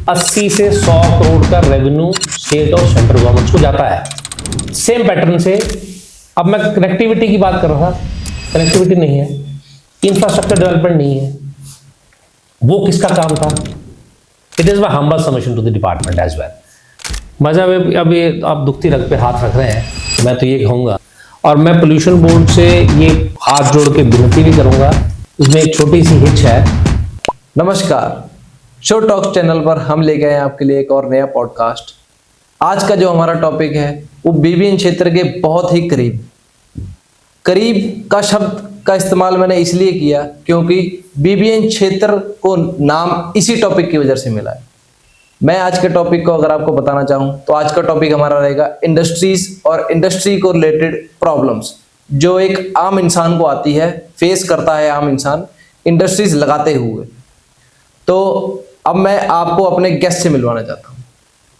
80 से 100 करोड़ का revenue state और सेंट्रल गवर्नमेंट को जाता है। सेम पैटर्न से अब मैं कनेक्टिविटी की बात कर रहा था, कनेक्टिविटी नहीं है, इंफ्रास्ट्रक्चर डेवलपमेंट नहीं है, वो किसका काम था? It is my humble submission to the department as well. मतलब अब ये आप दुखती रग पे हाथ रख रहे हैं, मैं तो ये कहूँगा, और मैं पोल्यूशन बोर्ड से ये हाथ जोड़ के विनती भी करूँगा। इसमें एक छोटी सी हिच है। नमस्कार, शो टॉक्स चैनल पर हम लेके आए हैं आपके लिए एक और नया पॉडकास्ट। आज का जो हमारा टॉपिक है वो बीबीएन क्षेत्र के बहुत ही करीब का शब्द का इस्तेमाल मैंने इसलिए किया क्योंकि बीबीएन क्षेत्र को नाम इसी टॉपिक की वजह से मिला है। मैं आज के टॉपिक को अगर आपको बताना चाहूँ तो आज का टॉपिक हमारा रहेगा इंडस्ट्रीज और इंडस्ट्री को रिलेटेड प्रॉब्लम्स जो एक आम इंसान को आती है, फेस करता है आम इंसान इंडस्ट्रीज लगाते हुए। तो अब मैं आपको अपने गेस्ट से मिलवाना चाहता हूँ।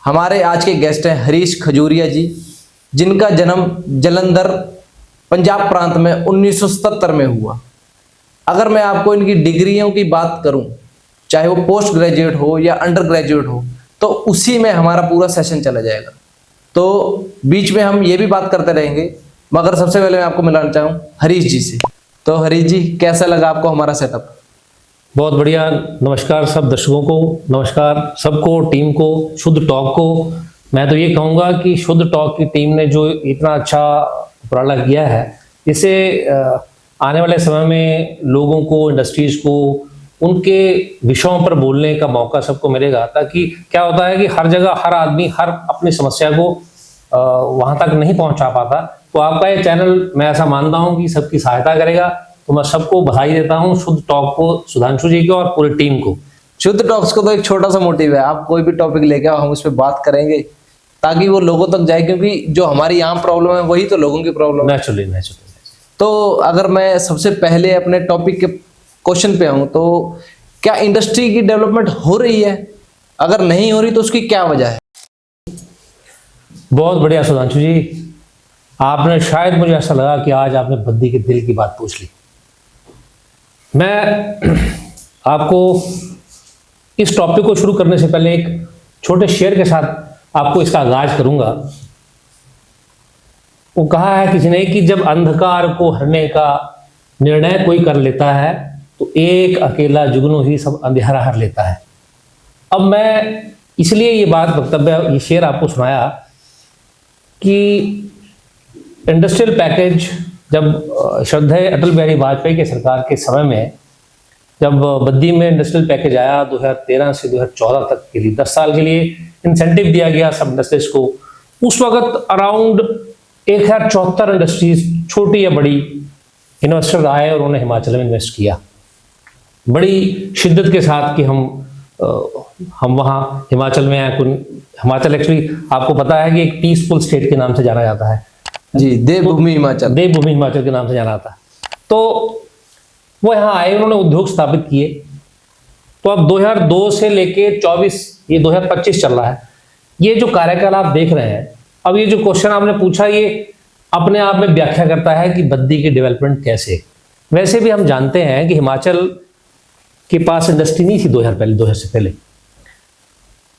हमारे आज के गेस्ट हैं हरीश खजूरिया जी, जिनका जन्म जलंधर पंजाब प्रांत में 1977 में हुआ। अगर मैं आपको इनकी डिग्रियों की बात करूं, चाहे वो पोस्ट ग्रेजुएट हो या अंडर ग्रेजुएट हो, तो उसी में हमारा पूरा सेशन चला जाएगा। तो बीच में हम ये भी बात करते रहेंगे, मगर सबसे पहले मैं आपको मिलाना चाहूँ हरीश जी से। तो हरीश जी, कैसा लगा आपको हमारा सेटअप? बहुत बढ़िया। नमस्कार सब दर्शकों को, नमस्कार सबको, टीम को, शुद्ध टॉक को। मैं तो ये कहूँगा कि शुद्ध टॉक की टीम ने जो इतना अच्छा उपराला किया है, इससे आने वाले समय में लोगों को, इंडस्ट्रीज को, उनके विषयों पर बोलने का मौका सबको मिलेगा। ताकि क्या होता है कि हर जगह हर आदमी हर अपनी समस्या को वहाँ तक नहीं पहुँचा पाता। तो आपका ये चैनल, मैं ऐसा मानता हूँ कि सबकी सहायता करेगा। तो मैं सबको बधाई देता हूँ, शुद्ध टॉक को, सुधांशु जी को और पूरी टीम को। शुद्ध टॉक्स को तो एक छोटा सा मोटिव है, आप कोई भी टॉपिक लेके आओ, हम उस पर बात करेंगे ताकि वो लोगों तक जाए, क्योंकि जो हमारी आम प्रॉब्लम है वही तो लोगों की प्रॉब्लम है। नेचुरली। तो अगर मैं सबसे पहले अपने टॉपिक के क्वेश्चन पे आऊँ, तो क्या इंडस्ट्री की डेवलपमेंट हो रही है? अगर नहीं हो रही तो उसकी क्या वजह है? बहुत बढ़िया सुधांशु जी, आपने, शायद मुझे ऐसा लगा कि आज आपने बद्दी के दिल की बात पूछ ली। मैं आपको इस टॉपिक को शुरू करने से पहले एक छोटे शेयर के साथ आपको इसका आगाज करूंगा। वो कहा है किसी ने कि जब अंधकार को हरने का निर्णय कोई कर लेता है तो एक अकेला जुगनू ही सब अंधेरा हर लेता है। अब मैं इसलिए ये बात, वक्तव्य, ये शेर आपको सुनाया कि इंडस्ट्रियल पैकेज जब श्रद्धेय अटल बिहारी वाजपेयी के सरकार के समय में, जब बद्दी में इंडस्ट्रियल पैकेज आया 2013 से 2014 तक के लिए, 10 साल के लिए इंसेंटिव दिया गया सब इंडस्ट्रीज को। उस वक्त अराउंड 1074 इंडस्ट्रीज, छोटी या बड़ी, इन्वेस्टर आए और उन्होंने हिमाचल में इन्वेस्ट किया बड़ी शिद्दत के साथ कि हम वहाँ हिमाचल में आए। हिमाचल एक्चुअली आपको पता है कि एक पीसफुल स्टेट के नाम से जाना जाता है जी, देवभूमि हिमाचल, देवभूमि हिमाचल के नाम से जाना जाता है। तो वो यहाँ आए, उन्होंने उद्योग स्थापित किए। तो अब 2002 से लेके 24, ये 2025 चल रहा है, ये जो कार्यकाल आप देख रहे हैं। अब ये जो क्वेश्चन आपने पूछा, ये अपने आप में व्याख्या करता है कि बद्दी की डेवलपमेंट कैसे। वैसे भी हम जानते हैं कि हिमाचल के पास इंडस्ट्री नहीं थी 2000 से पहले।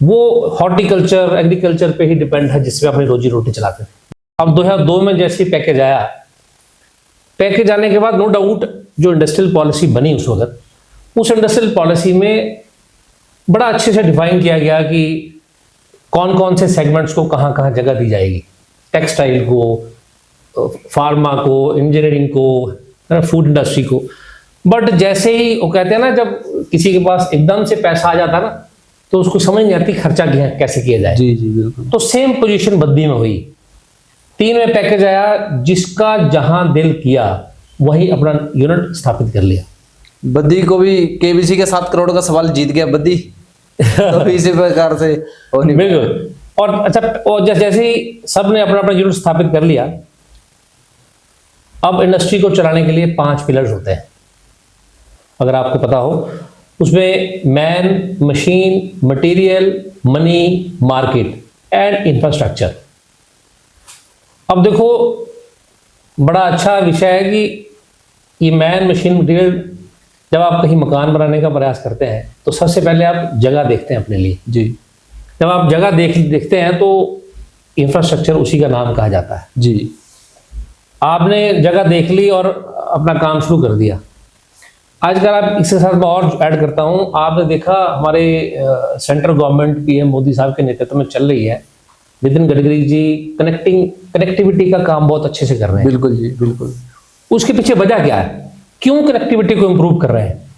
वो हॉर्टिकल्चर, एग्रीकल्चर पे ही डिपेंड है, जिसमें अपनी रोजी रोटी चलाते थे। अब 2002 में जैसे पैकेज आया, पैकेज आने के बाद नो डाउट जो इंडस्ट्रियल पॉलिसी बनी उस वक्त, उस इंडस्ट्रियल पॉलिसी में बड़ा अच्छे से डिफाइन किया गया कि कौन कौन से सेगमेंट्स को कहाँ कहाँ जगह दी जाएगी। टेक्सटाइल को, फार्मा को, इंजीनियरिंग को, फूड इंडस्ट्री को। बट जैसे ही वो कहते हैं ना, जब किसी के पास एकदम से पैसा आ जाता ना, तो उसको समझ नहीं आती खर्चा कैसे किया जाए। जी जी बिल्कुल। तो सेम पोजीशन बद्दी में हुई। 3 में पैकेज आया, जिसका जहां दिल किया वही अपना यूनिट स्थापित कर लिया। बद्दी को भी केबीसी के 7 करोड़ का सवाल जीत गया बद्दी। तो इसी प्रकार से बिल्कुल। और अच्छा, और जैसे ही सब ने अपना अपना यूनिट स्थापित कर लिया, अब इंडस्ट्री को चलाने के लिए 5 पिलर्स होते हैं, अगर आपको पता हो। उसमें man, machine, material, money, market and infrastructure. अब देखो, बड़ा अच्छा विषय है कि ये मैन, मशीन, मटेरियल जब आप कहीं मकान बनाने का प्रयास करते हैं तो सबसे पहले आप जगह देखते हैं अपने लिए। जी जब आप जगह देखते हैं तो इंफ्रास्ट्रक्चर उसी का नाम कहा जाता है। जी आपने जगह देख ली और अपना काम शुरू कर दिया। आजकल आप इसके साथ मैं और ऐड करता हूं, आपने देखा हमारे सेंट्रल गवर्नमेंट पीएम मोदी साहब के नेतृत्व में चल रही है, नितिन गडकरी जी कनेक्टिविटी का काम बहुत अच्छे से कर रहे हैं। बिल्कुल जी बिल्कुल। उसके पीछे वजह क्या है, क्यों कनेक्टिविटी को इम्प्रूव कर रहे हैं?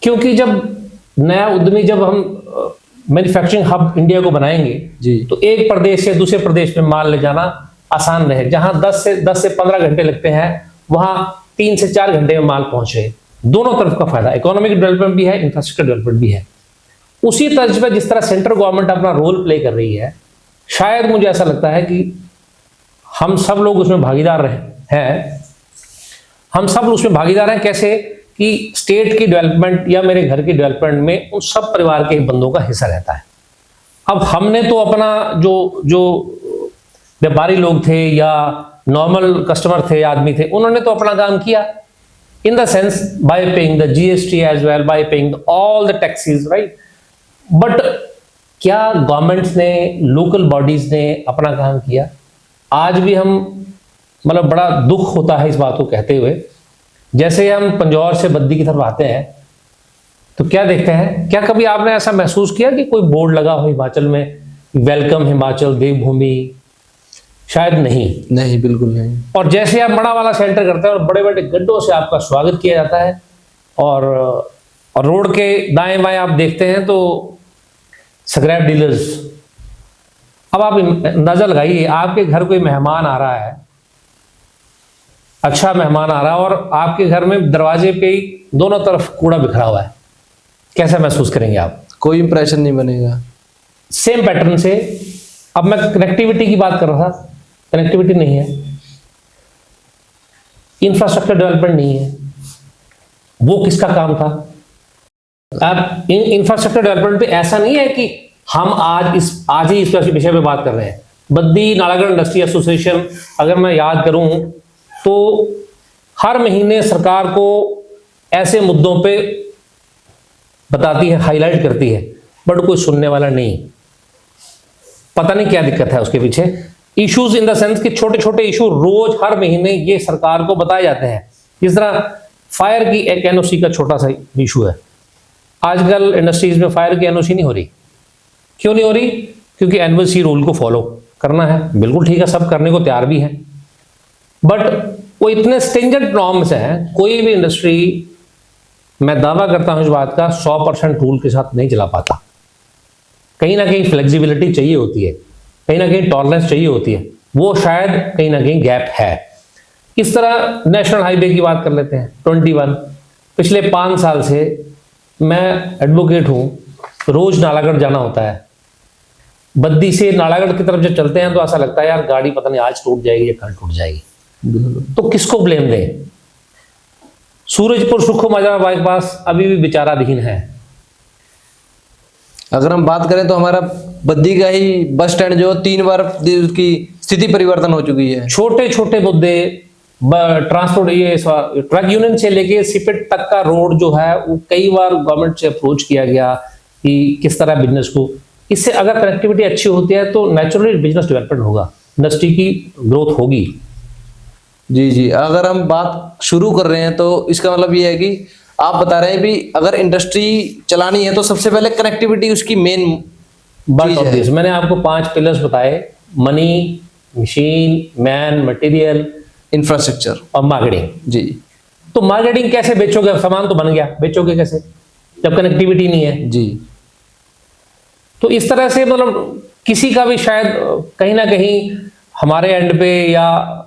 क्योंकि जब नया उद्यमी, जब हम मैन्युफैक्चरिंग हब इंडिया को बनाएंगे जी तो एक प्रदेश से दूसरे प्रदेश में माल ले जाना आसान रहे। जहां 10 से 15 घंटे लगते हैं वहां 3 से 4 घंटे में माल पहुंचे। दोनों तरफ का फायदा, इकोनॉमिक डेवलपमेंट भी है, इंफ्रास्ट्रक्चर डेवलपमेंट भी है। उसी तर्ज पर जिस तरह सेंट्रल गवर्नमेंट अपना रोल प्ले कर रही है, शायद मुझे ऐसा लगता है कि हम सब लोग उसमें भागीदार हैं। हम सब उसमें भागीदार हैं कैसे कि स्टेट की डेवलपमेंट या मेरे घर की डेवलपमेंट में उन सब परिवार के बंदों का हिस्सा रहता है। अब हमने तो अपना जो व्यापारी लोग थे या नॉर्मल कस्टमर थे, आदमी थे, उन्होंने तो अपना काम किया in the sense by paying the GST as well, by paying all the taxes, right? But क्या गवर्नमेंट्स ने, लोकल बॉडीज ने अपना काम किया? आज भी हम, मतलब बड़ा दुख होता है इस बात को कहते हुए, जैसे हम पंजौर से बद्दी की तरफ आते हैं तो क्या देखते हैं, क्या कभी आपने ऐसा महसूस किया कि कोई बोर्ड लगा हो हिमाचल में, वेलकम हिमाचल, देवभूमि? शायद नहीं, बिल्कुल नहीं। और जैसे आप बड़ा वाला सेंटर करते हैं और बड़े बड़े गड्ढों से आपका स्वागत किया जाता है, और रोड के दाएं बाएं आप देखते हैं तो स्क्रैप डीलर्स। अब आप अंदाजा लगाइए, आपके घर कोई मेहमान आ रहा है, अच्छा मेहमान आ रहा है, और आपके घर में दरवाजे पे ही दोनों तरफ कूड़ा बिखरा हुआ है, कैसा महसूस करेंगे आप? कोई इंप्रेशन नहीं बनेगा। सेम पैटर्न से अब मैं कनेक्टिविटी की बात कर रहा था, कनेक्टिविटी नहीं है, इंफ्रास्ट्रक्चर डेवलपमेंट नहीं है, वो किसका काम था? आप इंफ्रास्ट्रक्चर डेवलपमेंट पे ऐसा नहीं है कि हम आज ही इस विषय पे बात कर रहे हैं। बद्दी नालागढ़ इंडस्ट्री एसोसिएशन, अगर मैं याद करूं तो हर महीने सरकार को ऐसे मुद्दों पे बताती है, हाईलाइट करती है, बट कोई सुनने वाला नहीं। पता नहीं क्या दिक्कत है उसके पीछे। इश्यूज इन द सेंस कि छोटे छोटे इशू रोज हर महीने ये सरकार को बताए जाते हैं। जिस तरह फायर की एक एनओसी का छोटा सा इशू है, आजकल इंडस्ट्रीज में फायर की एनओसी नहीं हो रही। क्यों नहीं हो रही? क्योंकि एनओसी रूल को फॉलो करना है। बिल्कुल ठीक है, सब करने को तैयार भी हैं, बट वो इतने स्ट्रिंजेंट नॉर्म्स हैं, कोई भी इंडस्ट्री, मैं दावा करता हूं इस बात का, 100% रूल के साथ नहीं चला पाता। कहीं ना कहीं फ्लेक्सिबिलिटी चाहिए होती है, कहीं ना कहीं टॉलरेंस चाहिए होती है, वो शायद कहीं ना कहीं गैप है। इस तरह नेशनल हाईवे की बात कर लेते हैं, 21। पिछले 5 साल से मैं एडवोकेट हूं, रोज नालागढ़ जाना होता है। बद्दी से नालागढ़ की तरफ जब चलते हैं तो ऐसा लगता है यार गाड़ी पता नहीं आज टूट जाएगी या कल टूट जाएगी। तो किसको ब्लेम दें? सूरजपुर सुखो मजा बाईपास अभी भी विचाराधीन है। अगर हम बात करें तो हमारा बद्दी का ही बस स्टैंड जो 3 बार उसकी स्थिति परिवर्तन हो चुकी है। छोटे छोटे मुद्दे, ट्रांसपोर्ट, ये ट्रक यूनियन से लेके सिपेट तक का रोड जो है वो कई बार गवर्नमेंट से अप्रोच किया गया कि किस तरह बिजनेस को, इससे अगर कनेक्टिविटी अच्छी होती है तो नेचुरली बिजनेस डेवलपमेंट होगा, इंडस्ट्री की ग्रोथ होगी। जी जी, अगर हम बात शुरू कर रहे हैं तो इसका मतलब ये है कि आप बता रहे हैं भी अगर इंडस्ट्री चलानी है तो सबसे पहले कनेक्टिविटी उसकी मेन बात ऑब्वियस। मैंने आपको 5 पिलर्स बताए, money, machine, man, material, infrastructure और मार्केटिंग। जी, तो मार्केटिंग कैसे बेचोगे? सामान तो बन गया, बेचोगे कैसे जब कनेक्टिविटी नहीं है? जी, तो इस तरह से मतलब किसी का भी शायद कहीं ना कहीं हमारे एंड पे या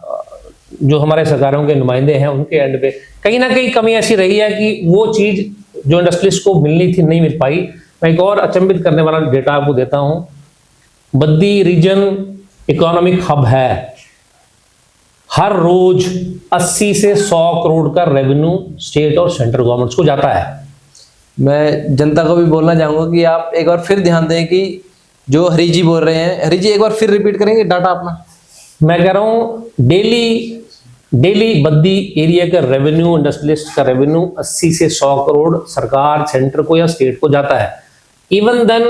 जो हमारे सरकारों के नुमाइंदे हैं उनके एंड पे कहीं ना कहीं कमी ऐसी रही है कि वो चीज जो इंडस्ट्रियलिस्ट को मिलनी थी नहीं मिल पाई। मैं एक और अचंभित करने वाला डेटा आपको देता हूं। बद्दी रीजन इकोनॉमिक हब है, हर रोज 80 से 100 करोड़ का रेवेन्यू स्टेट और सेंट्रल गवर्नमेंट्स को जाता है। मैं जनता को भी बोलना चाहूंगा कि आप एक बार फिर ध्यान दें कि जो हरी जी बोल रहे हैं, हरी जी एक बार फिर रिपीट करेंगे डाटा अपना? मैं कह रहा हूं डेली डेली बद्दी एरिया का रेवेन्यू, इंडस्ट्रियलिस्ट का रेवेन्यू 80 से 100 करोड़ सरकार, सेंटर को या स्टेट को जाता है। इवन देन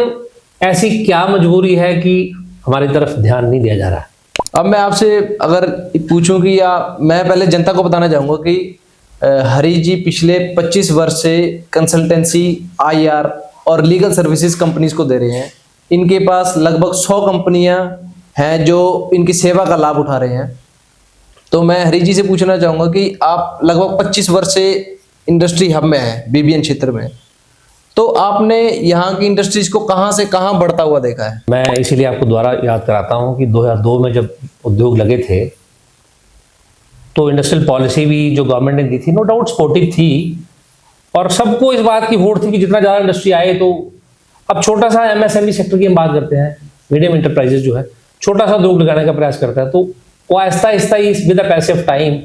ऐसी क्या मजबूरी है कि हमारी तरफ ध्यान नहीं दिया जा रहा है? अब मैं आपसे अगर पूछूं कि, या मैं पहले जनता को बताना चाहूंगा कि हरी जी पिछले 25 वर्ष से कंसल्टेंसी, आईआर और लीगल सर्विसेज कंपनीज को दे रहे हैं। इनके पास लगभग 100 कंपनियां हैं जो इनकी सेवा का लाभ उठा रहे हैं। तो मैं हरी जी से पूछना चाहूंगा कि आप लगभग 25 वर्ष से इंडस्ट्री हब में है, बीबीएन क्षेत्र में, तो आपने यहाँ की इंडस्ट्रीज को कहाँ से कहाँ बढ़ता हुआ देखा है? मैं इसीलिए आपको दोबारा याद कराता हूँ कि 2002 में जब उद्योग लगे थे तो इंडस्ट्रियल पॉलिसी भी जो गवर्नमेंट ने दी थी नो डाउट सपोर्टिव थी, और सबको इस बात की होड़ थी कि जितना ज़्यादा इंडस्ट्री आए तो। अब छोटा सा एमएसएमई सेक्टर की हम बात करते हैं, मीडियम इंटरप्राइजेज जो है छोटा सा उद्योग लगाने का प्रयास करता है, तो वो आहिस्ता आहिस्ता with the passage of time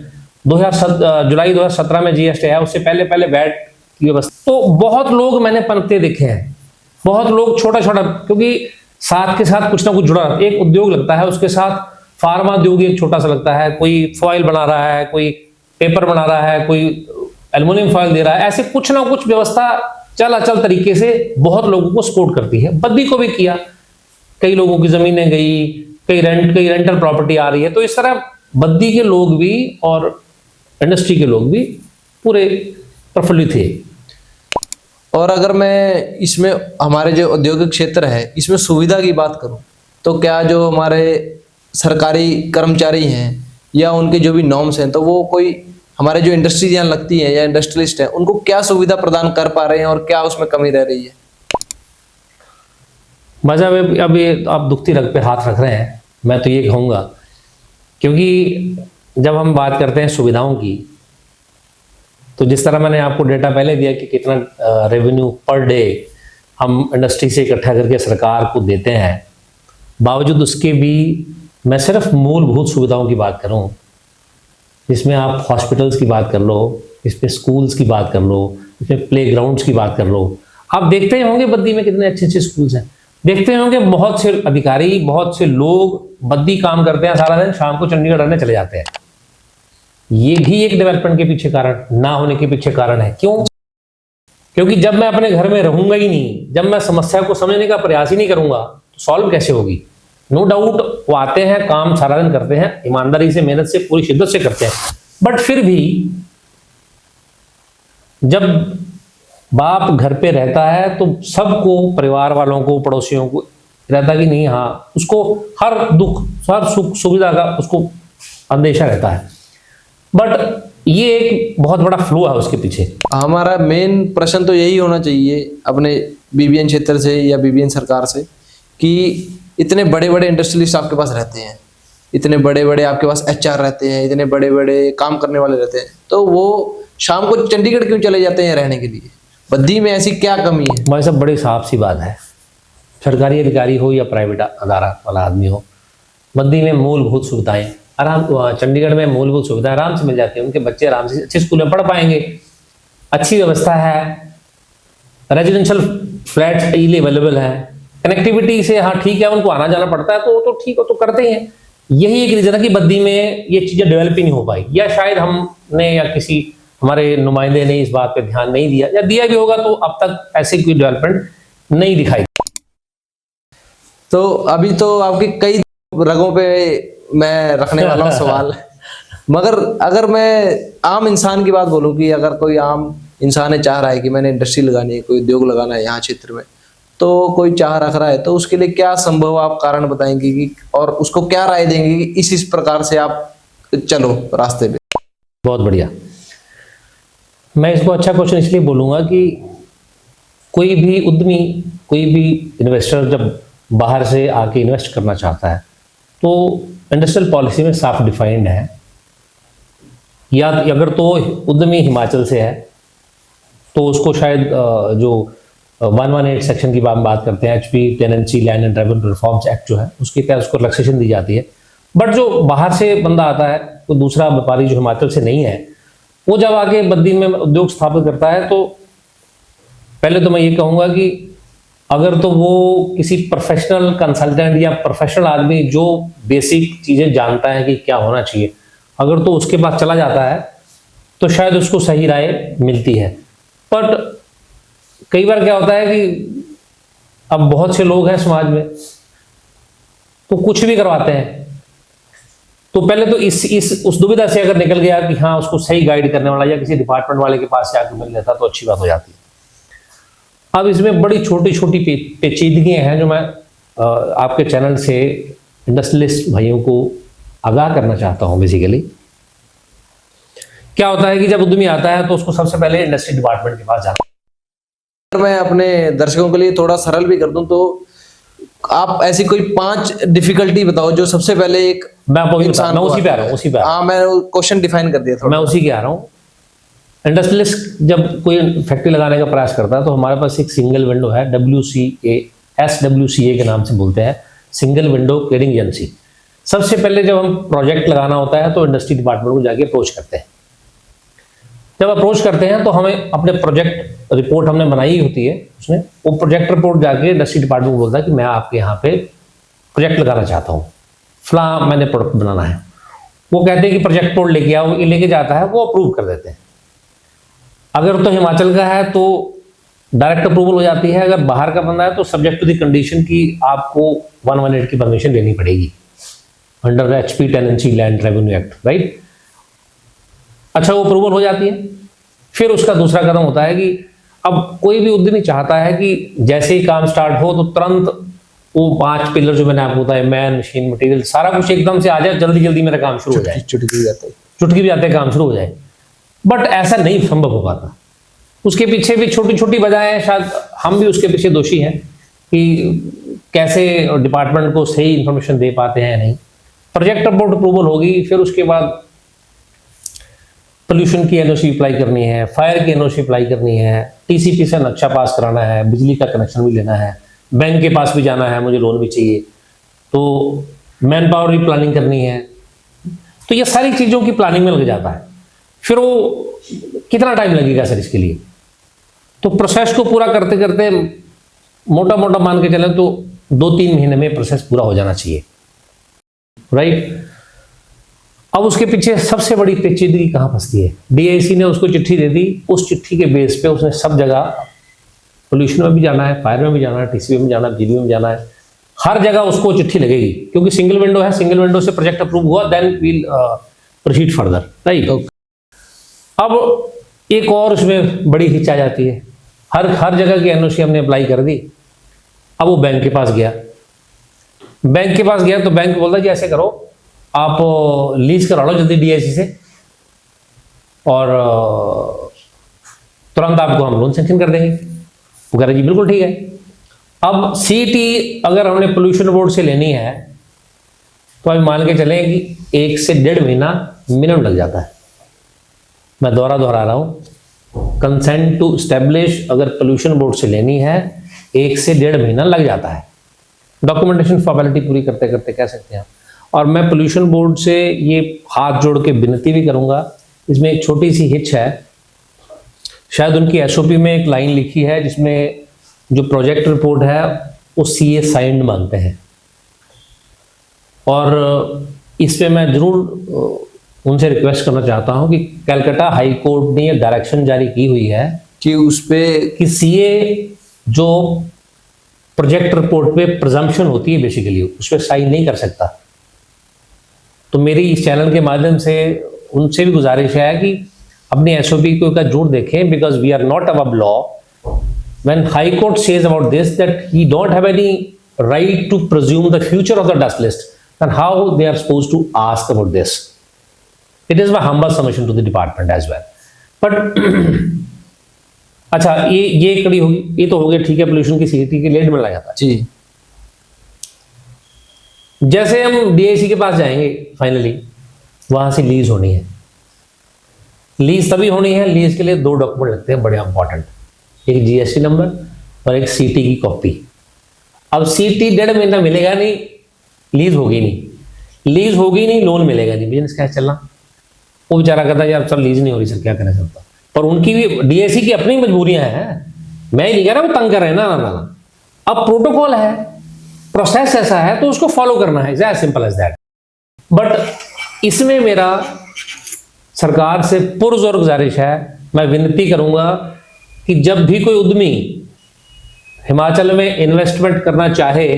जुलाई 2017 में जीएसटी आया, उससे पहले पहले वैट की व्यवस्था। तो बहुत लोग मैंने पनपते देखे हैं, बहुत लोग छोटा छोटा, क्योंकि साथ के साथ कुछ ना कुछ जुड़ा रहता है। एक उद्योग लगता है, उसके साथ फार्मा उद्योग एक छोटा सा लगता है, कोई फॉइल बना रहा है, कोई पेपर बना रहा है, कोई एल्युमिनियम फॉइल दे रहा है, ऐसे कुछ ना कुछ व्यवस्था चल अचल तरीके से बहुत लोगों को सपोर्ट करती है। बद्दी को भी किया, कई लोगों की जमीनें गई, कई रेंटल प्रॉपर्टी आ रही है। तो इस तरह बद्दी के लोग भी और इंडस्ट्री के लोग भी पूरे प्रफुल्लित थे। और अगर मैं इसमें हमारे जो औद्योगिक क्षेत्र है इसमें सुविधा की बात करूं, तो क्या जो हमारे सरकारी कर्मचारी हैं या उनके जो भी नॉर्म्स हैं, तो वो कोई हमारे जो इंडस्ट्रीज यहाँ लगती हैं या इंडस्ट्रियलिस्ट हैं, उनको क्या सुविधा प्रदान कर पा रहे हैं और क्या उसमें कमी रह रही है? मजा अब ये आप दुखती रग पे हाथ रख रहे हैं, मैं तो ये कहूँगा, क्योंकि जब हम बात करते हैं सुविधाओं की, तो जिस तरह मैंने आपको डेटा पहले दिया कि कितना रेवेन्यू पर डे हम इंडस्ट्री से इकट्ठा करके सरकार को देते हैं, बावजूद उसके भी मैं सिर्फ मूलभूत सुविधाओं की बात करूं, जिसमें आप हॉस्पिटल्स की बात कर लो, इसमें स्कूल्स की बात कर लो, इसमें प्लेग्राउंड्स की बात कर लो। आप देखते ही होंगे बद्दी में कितने अच्छे अच्छे स्कूल्स हैं, देखते होंगे बहुत से अधिकारी, बहुत से लोग बद्दी काम करते हैं सारा दिन, शाम को चंडीगढ़ रहने चले जाते हैं। ये भी एक डेवलपमेंट के पीछे कारण, ना होने के पीछे कारण है। क्यों? क्योंकि जब मैं अपने घर में रहूंगा ही नहीं, जब मैं समस्या को समझने का प्रयास ही नहीं करूंगा, तो सॉल्व कैसे होगी? नो डाउट वो आते हैं, काम सारा दिन करते हैं, ईमानदारी से, मेहनत से, पूरी शिद्दत से करते हैं, बट फिर भी जब बाप घर पे रहता है तो सबको, परिवार वालों को, पड़ोसियों को रहता कि नहीं, हाँ, उसको हर दुख, हर सुख सुविधा का उसको अंदेशा रहता है। बट ये एक बहुत बड़ा फ्लो है उसके पीछे। हमारा मेन प्रश्न तो यही होना चाहिए अपने बीबीएन क्षेत्र से या बीबीएन सरकार से कि इतने बड़े बड़े इंडस्ट्रियलिस्ट आपके पास रहते हैं, इतने बड़े बड़े आपके पास एचआर रहते हैं, इतने बड़े बड़े काम करने वाले रहते हैं, तो वो शाम को चंडीगढ़ क्यों चले जाते हैं रहने के लिए? बद्दी में ऐसी क्या कमी है? भाई साहब, बड़ी साफ सी बात है, सरकारी अधिकारी हो या प्राइवेट अदारा वाला आदमी हो, बद्दी में मूलभूत सुविधाएं आराम, चंडीगढ़ में मूलभूत सुविधा आराम से मिल जाती है, उनके बच्चे आराम से अच्छे स्कूल में पढ़ पाएंगे, अच्छी व्यवस्था है, रेजिडेंशियल फ्लैट इजीली अवेलेबल है, कनेक्टिविटी से, हाँ ठीक है, उनको आना जाना पड़ता है तो ठीक हो, तो करते ही हैं। यही एक रीजन है कि बद्दी में ये चीजें डेवलप ही नहीं हो पाई, या शायद हमने या किसी हमारे नुमाइंदे ने इस बात पे ध्यान नहीं दिया, या दिया भी होगा तो अब तक ऐसी कोई डेवलपमेंट नहीं दिखाई। तो अभी तो आपकी कई रगों पे मैं रखने वाला हूँ सवाल, मगर अगर मैं आम इंसान की बात बोलूँ कि अगर कोई आम इंसान चाह रहा है कि मैंने इंडस्ट्री लगानी है, कोई उद्योग लगाना है यहाँ क्षेत्र में, तो कोई चाह रख रहा है, तो उसके लिए क्या संभव आप कारण बताएंगे कि, और उसको क्या राय देंगे कि इस प्रकार से आप चलो रास्ते पे? बहुत बढ़िया। मैं इसको अच्छा क्वेश्चन इसलिए बोलूँगा कि कोई भी उद्यमी, कोई भी इन्वेस्टर जब बाहर से आके इन्वेस्ट करना चाहता है तो इंडस्ट्रियल पॉलिसी में साफ डिफाइंड है, या अगर तो उद्यमी हिमाचल से है तो उसको शायद जो 118 सेक्शन की बात करते हैं, HP tenancy land and revenue reforms act जो है, उसके तहत उसको रिलैक्सेशन दी जाती है। बट जो बाहर से बंदा आता है, कोई दूसरा व्यापारी जो हिमाचल से नहीं है, वो जब आके बद्दी में उद्योग स्थापित करता है, तो पहले तो मैं ये कहूँगा कि अगर तो वो किसी प्रोफेशनल कंसल्टेंट या प्रोफेशनल आदमी जो बेसिक चीज़ें जानता है कि क्या होना चाहिए, अगर तो उसके पास चला जाता है तो शायद उसको सही राय मिलती है। बट कई बार क्या होता है कि अब बहुत से लोग हैं समाज में, तो कुछ भी करवाते हैं। तो पहले तो इस उस दुविधा से अगर निकल गया कि हाँ उसको सही गाइड करने वाला या किसी डिपार्टमेंट वाले के पास से आके मिल लेता तो अच्छी बात हो जाती है। अब इसमें बड़ी छोटी छोटी पेचीदगियां हैं जो मैं आपके चैनल से इंडस्ट्रियलिस्ट भाइयों को आगाह करना चाहता हूं। बेसिकली क्या होता है कि जब उद्यमी आता है तो उसको सबसे पहले इंडस्ट्री डिपार्टमेंट के पास जाना। अगर मैं अपने दर्शकों के लिए थोड़ा सरल भी कर दूं तो आप ऐसी कोई 5 डिफिकल्टी बताओ जो सबसे पहले एक मैं इंसान मैं को उसी पे आ आता रहा हूँ है। उसी पे आ रहा हूँ। हाँ, मैं क्वेश्चन डिफाइन कर दिया मैं थोड़ा। उसी के आ रहा हूँ। इंडस्ट्रियलिस्ट जब कोई फैक्ट्री लगाने का प्रयास करता है तो हमारे पास एक सिंगल विंडो है, SWCA के नाम से बोलते हैं, सिंगल विंडो क्लियरिंग एजेंसी। सबसे पहले जब हम प्रोजेक्ट लगाना होता है तो इंडस्ट्री डिपार्टमेंट को जाके अप्रोच करते हैं। जब अप्रोच करते हैं तो हमें अपने प्रोजेक्ट रिपोर्ट हमने बनाई होती है, उसने वो प्रोजेक्ट रिपोर्ट जाके इंडस्ट्री डिपार्टमेंट को बोलता है कि मैं आपके यहाँ पे प्रोजेक्ट लगाना चाहता हूँ, फला मैंने प्रोडक्ट बनाना है। वो कहते हैं कि प्रोजेक्ट रिपोर्ट लेके आओ, ये लेके जाता है, वो अप्रूव कर देते हैं। अगर तो हिमाचल का है तो डायरेक्ट अप्रूवल हो जाती है, अगर बाहर का बंदा है तो सब्जेक्ट टू द कंडीशन की आपको 118 की परमिशन लेनी पड़ेगी under HP tenancy land revenue act, right. अच्छा, वो अप्रूवल हो जाती है। फिर उसका दूसरा कदम होता है कि अब कोई भी उद्यमी चाहता है कि जैसे ही काम स्टार्ट हो तो तुरंत वो 5 पिलर जो मैंने आपको बताया, मैन मशीन मटेरियल सारा कुछ एकदम से आ जाए, जल्दी जल्दी मेरा काम शुरू हो जाए, चुटकी भी जाता है, चुटकी भी आते काम शुरू हो जाए। बट ऐसा नहीं संभव हो पाता। उसके पीछे भी छोटी छोटी वजहें हैं, शायद हम भी उसके पीछे दोषी हैं कि कैसे डिपार्टमेंट को सही इंफॉर्मेशन दे पाते हैं नहीं। प्रोजेक्ट रिपोर्ट अप्रूवल होगी, फिर उसके बाद पोल्यूशन की NOC अप्लाई करनी है, फायर की NOC अप्लाई करनी है, TCP से नक्शा पास कराना है, बिजली का कनेक्शन भी लेना है, बैंक के पास भी जाना है, मुझे लोन भी चाहिए, तो मैन पावर भी प्लानिंग करनी है। तो ये सारी चीज़ों की प्लानिंग में लग जाता है। फिर वो कितना टाइम लगेगा सर इसके लिए? तो प्रोसेस को पूरा करते करते मोटा मोटा मान के चलें तो 2-3 महीने में प्रोसेस पूरा हो जाना चाहिए, राइट। अब उसके पीछे सबसे बड़ी पेचीदगी कहाँ फंसती है? DIC ने उसको चिट्ठी दे दी, उस चिट्ठी के बेस पे उसने सब जगह पोल्यूशन में भी जाना है, फायर में भी जाना है, TCP में जाना है, बिजली में जाना है, हर जगह उसको चिट्ठी लगेगी क्योंकि सिंगल विंडो है। सिंगल विंडो से प्रोजेक्ट अप्रूव हुआ, then we'll proceed further, right. अब एक और उसमें बड़ी हिच आ जाती है, हर जगह की NOC हमने अप्लाई कर दी। अब वो बैंक के पास गया, बैंक के पास गया तो बैंक बोलता है कि ऐसे करो, आप लीज करा लो जल्दी DIC से और तुरंत आपको हम लोन सेंक्शन कर देंगे। वो कह रहे जी बिल्कुल ठीक है। अब CT अगर हमने पोल्यूशन बोर्ड से लेनी है तो अभी मान के चलें कि 1 से 1.5 महीना मिनिमम लग जाता है। मैं दोहरा रहा हूँ, कंसेंट टू एस्टेब्लिश अगर पोल्यूशन बोर्ड से लेनी है 1 से 1.5 महीना लग जाता है, डॉक्यूमेंटेशन फॉर्मेलिटी पूरी करते करते कह सकते हैं। और मैं पोल्यूशन बोर्ड से ये हाथ जोड़ के विनती भी करूंगा, इसमें एक छोटी सी हिच है, शायद उनकी SOP में एक लाइन लिखी है जिसमें जो प्रोजेक्ट रिपोर्ट है वो CA साइंड मांगते हैं। और इस पे मैं जरूर उनसे रिक्वेस्ट करना चाहता हूं कि कलकत्ता हाई कोर्ट ने ये डायरेक्शन जारी की हुई है कि उस पे कि CA जो प्रोजेक्ट रिपोर्ट पे प्रिजम्पशन होती है बेसिकली उस पर साइन नहीं कर सकता। तो मेरी इस चैनल के माध्यम से उनसे भी गुजारिश है कि अपनी SOP को का जरूर देखें, because we are not above law. When high court says about this that he don't have any right to presume the future of the dust list, then how they are supposed to ask about this? It is my humble submission to the department as well. But अच्छा, ये कड़ी होगी, ये तो हो गया, ठीक है, पोल्यूशन की CT के लेट में लगा जाता है जी। जैसे हम DIC के पास जाएंगे फाइनली, वहां से लीज होनी है। लीज तभी होनी है, लीज के लिए 2 डॉक्यूमेंट लगते हैं बड़े इंपॉर्टेंट, एक GST नंबर और एक CT की कॉपी। अब CT 1.5 महीना मिलेगा नहीं, लीज होगी नहीं, लोन मिलेगा नहीं, बिजनेस कैसे चलना? वो बेचारा कहता है यार सर लीज नहीं हो रही सर, क्या करें सकता। पर उनकी भी DIC की अपनी मजबूरियां हैं, मैं ही नहीं कह रहा वो तंग कर रहे हैं ना। अब प्रोटोकॉल है, प्रोसेस ऐसा है तो उसको फॉलो करना है, as simple as that. But इसमें मेरा सरकार से पुरजोर गुजारिश है, मैं विनती करूंगा कि जब भी कोई उद्यमी हिमाचल में इन्वेस्टमेंट करना चाहे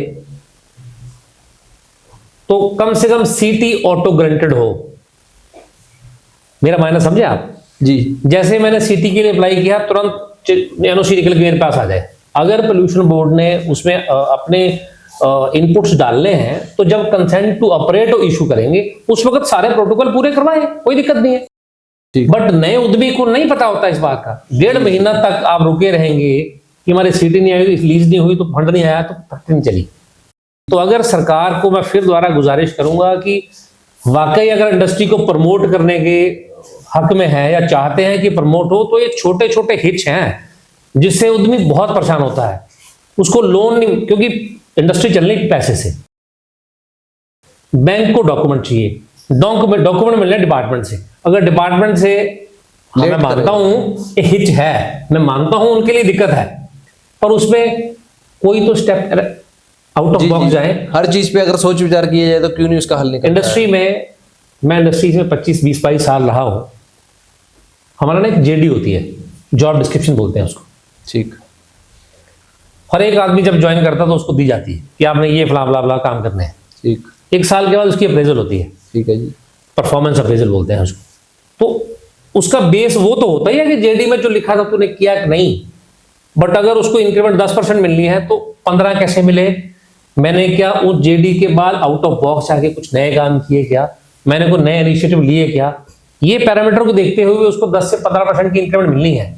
तो कम से कम सीटी ऑटो ग्रांटेड हो। मेरा मायना समझे आप? जी। जैसे मैंने सीटी के लिए अप्लाई किया तुरंत एनओसी निकल के मेरे पास आ जाए। अगर पोल्यूशन बोर्ड ने उसमें अपने इनपुट्स डालने हैं तो जब कंसेंट टू ऑपरेट इशू करेंगे उस वक्त सारे प्रोटोकॉल पूरे करवाएं, कोई दिक्कत नहीं है। बट नए उद्यमी को नहीं पता होता इस बात का। 1.5 महीना तक आप रुके रहेंगे कि हमारे सीटी नहीं आई, लीज नहीं हुई, तो फंड नहीं आया, तो फैक्ट्री नहीं चली। तो अगर सरकार को मैं फिर दोबारा गुजारिश करूंगा कि वाकई अगर इंडस्ट्री को प्रमोट करने के हक में है या चाहते हैं कि प्रमोट हो, तो ये छोटे छोटे हिच हैं जिससे उद्यमी बहुत परेशान होता है। उसको लोन नहीं, क्योंकि इंडस्ट्री चलने की पैसे से। बैंक को डॉक्यूमेंट चाहिए, डॉक्यूमेंट मिलने डिपार्टमेंट से। अगर डिपार्टमेंट से मैं मानता हूं ये हिच है, मैं मानता हूं उनके लिए दिक्कत है, पर उसमें कोई तो स्टेप आउट ऑफ बॉक्स जाए। हर चीज पे अगर सोच विचार किया जाए तो क्यों नहीं उसका हल निकलता है। इंडस्ट्री में मैं इंडस्ट्री में 25-20-22 साल रहा हूं। हमारा ना एक जेडी होती है, जॉब डिस्क्रिप्शन बोलते हैं उसको। ठीक। हर एक आदमी जब ज्वाइन करता तो उसको दी जाती है कि आपने ये फला फला फला काम करने हैं। ठीक। 1 साल के बाद उसकी अप्रेजल होती है। ठीक है जी। परफॉर्मेंस अप्रेजल बोलते हैं उसको। तो उसका बेस वो तो होता ही है कि जेडी में जो लिखा था तूने किया कि नहीं। बट अगर उसको इंक्रीमेंट 10% मिलनी है तो 15 कैसे मिले, मैंने क्या उस जेडी के बाद आउट ऑफ बॉक्स आके कुछ नए काम किए क्या, मैंने कोई नए इनिशिएटिव लिए क्या, ये पैरामीटर को देखते हुए उसको 10 से 15% की इंक्रीमेंट मिलनी है,